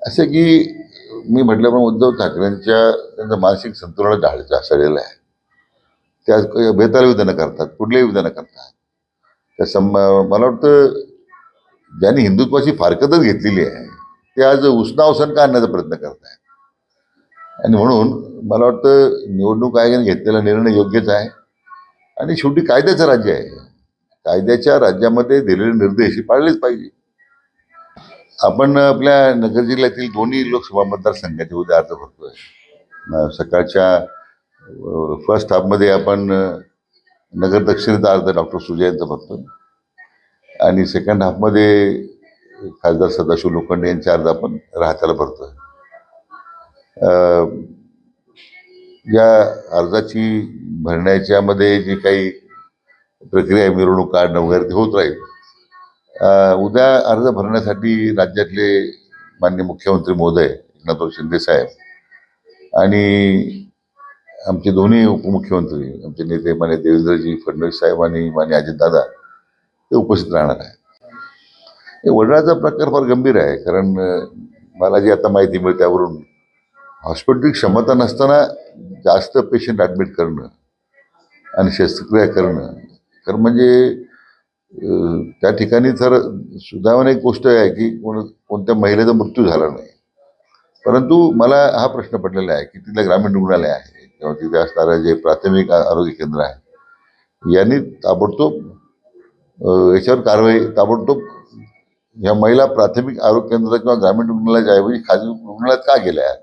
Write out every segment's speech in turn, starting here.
असं की मी म्हटल्याप्रमाणे उद्धव ठाकरेंच्या त्यांचं मानसिक संतुलन ढासळलेलं आहे. ते आज बेताल विधानं करतात, कुठलेही विधानं करतात. मला वाटतं ज्यांनी हिंदुत्वाची फारकतच घेतलेली आहे ते आज उसनावसन का आणण्याचा प्रयत्न करत आहेत. आणि म्हणून मला वाटतं निवडणूक आयोगाने घेतलेला निर्णय योग्यच आहे. आणि शेवटी कायद्याचं राज्य आहे. कायद्याच्या राज्यामध्ये दिलेले निर्देश पाळलेच पाहिजे. आपण आपल्या नगर जिल्ह्यातील दोन्ही लोकसभा मतदारसंघाचे उद्या अर्ज भरतोय. सकाळच्या फर्स्ट हाफमध्ये आपण नगर दक्षिणेचा अर्ज डॉक्टर सुजय यांचा भरतोय आणि सेकंड हाफमध्ये खासदार सदाशिव लोखंडे यांचे अर्ज आपण राहत्याला भरतोय. या अर्जाची भरण्याच्यामध्ये जी काही प्रक्रिया आहे, मिरवणूक काढणं वगैरे ते होत राहील. उद्या अर्ज भरण्यासाठी राज्यातले माननीय मुख्यमंत्री महोदय एकनाथ शिंदे साहेब आणि आमचे दोन्ही उपमुख्यमंत्री आमचे नेते माननीय देवेंद्रजी फडणवीस साहेब आणि माननीय अजितदादा ते उपस्थित राहणार आहे. हे वडाळाचा प्रकार फार गंभीर आहे. कारण मला जी आता माहिती मिळते त्यावरून हॉस्पिटलची क्षमता नसताना जास्त पेशंट ॲडमिट करणं आणि शस्त्रक्रिया करणं तर म्हणजे त्या ठिकाणी तर सुदैवाने एक गोष्ट आहे की कोणत्या महिलेचा मृत्यू झाला नाही. परंतु मला हा प्रश्न पडलेला आहे की तिथलं ग्रामीण रुग्णालय आहे किंवा तिथे असणारं जे प्राथमिक आरोग्य केंद्र आहे यांनी ताबडतोब याच्यावर कारवाई ताबडतोब ह्या महिला प्राथमिक आरोग्य केंद्र किंवा ग्रामीण रुग्णालयाच्या ऐवजी खाजगी रुग्णालयात का गेल्या?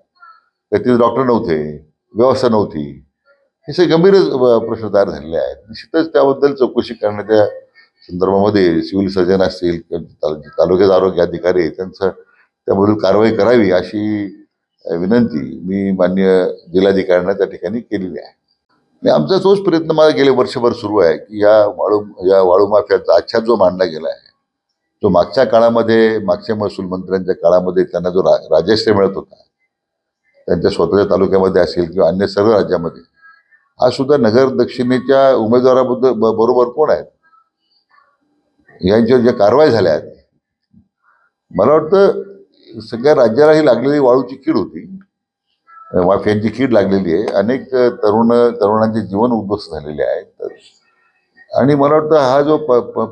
तर तिथे डॉक्टर नव्हते, व्यवस्था नव्हती. हे सगळे गंभीरच प्रश्न तयार झालेले आहेत. निश्चितच त्याबद्दल चौकशी करण्याच्या संदर्भामध्ये सिव्हिल सर्जन असतील तालुक्याचे आरोग्य अधिकारी त्यांचं त्याबद्दल कारवाई करावी अशी विनंती मी माननीय जिल्हाधिकाऱ्यांना त्या ठिकाणी केलेली आहे. आणि आमचा तोच प्रयत्न मला गेले वर्षभर सुरू आहे की या वाळू माफियाचा आच्छा जो मांडला गेला आहे तो मागच्या काळामध्ये मागच्या महसूल मंत्र्यांच्या काळामध्ये त्यांना जो राजश्री मिळत होता त्यांच्या स्वतःच्या तालुक्यामध्ये असेल किंवा अन्य सर्व राज्यामध्ये हा सुद्धा नगर दक्षिणेच्या उमेदवाराबद्दल बरोबर कोण आहेत यांच्यावर ज्या कारवाई झाल्या आहेत मला वाटतं सगळ्या राज्याला ही लागलेली वाळूची कीड होती, माफियांची कीड लागलेली आहे. अनेक तरुणांचे जीवन उद्ध्वस्त झालेले आहेत. आणि मला वाटतं हा जो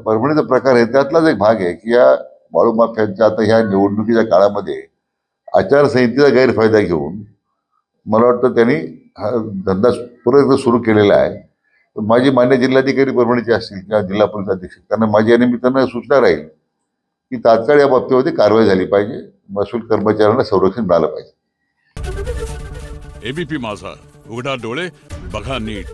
परभणीचा प्रकार आहे त्यातलाच एक भाग आहे की या वाळू माफियांच्या आता ह्या निवडणुकीच्या काळामध्ये आचारसंहितेचा गैरफायदा घेऊन मला वाटतं त्यांनी हा धंदा पुढे सुरू केलेला आहे. पण माझी मान्य जिल्हाधिकारी परभणीचे असतील किंवा जिल्हा पोलीस अधीक्षक त्यांना माझी या निमित्तानं सूचना राहील की तात्काळ या बाबतीमध्ये कारवाई झाली पाहिजे. महसूल कर्मचाऱ्यांना संरक्षण मिळालं पाहिजे. एबीपी माझा, उघडा डोळे बघा नीट.